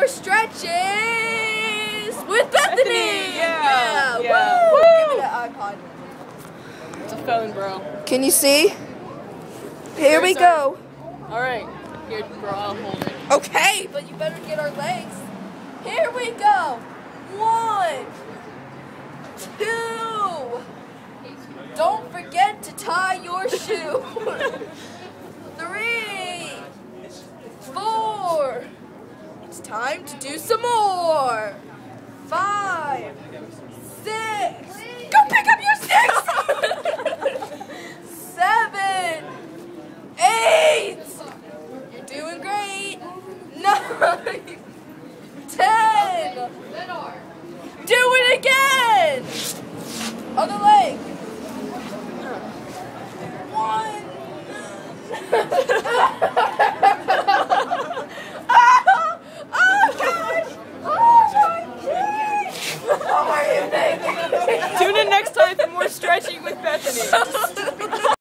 more stretches with Bethany. Yeah. Woo. Woo. Give me that iPod. It's a phone, bro. Can you see? Here we go. All right. Here, bro. I'll hold it. Okay, but you better get our legs. Here we go. 1, 2. Don't forget to tie your shoe. 3, 4. It's time to do some more. 5, 6. Go pick up your sticks. 7, 8. You're doing great. 9, 10. Do it again. Other leg. 1. What are you thinking? Tune in next time for more.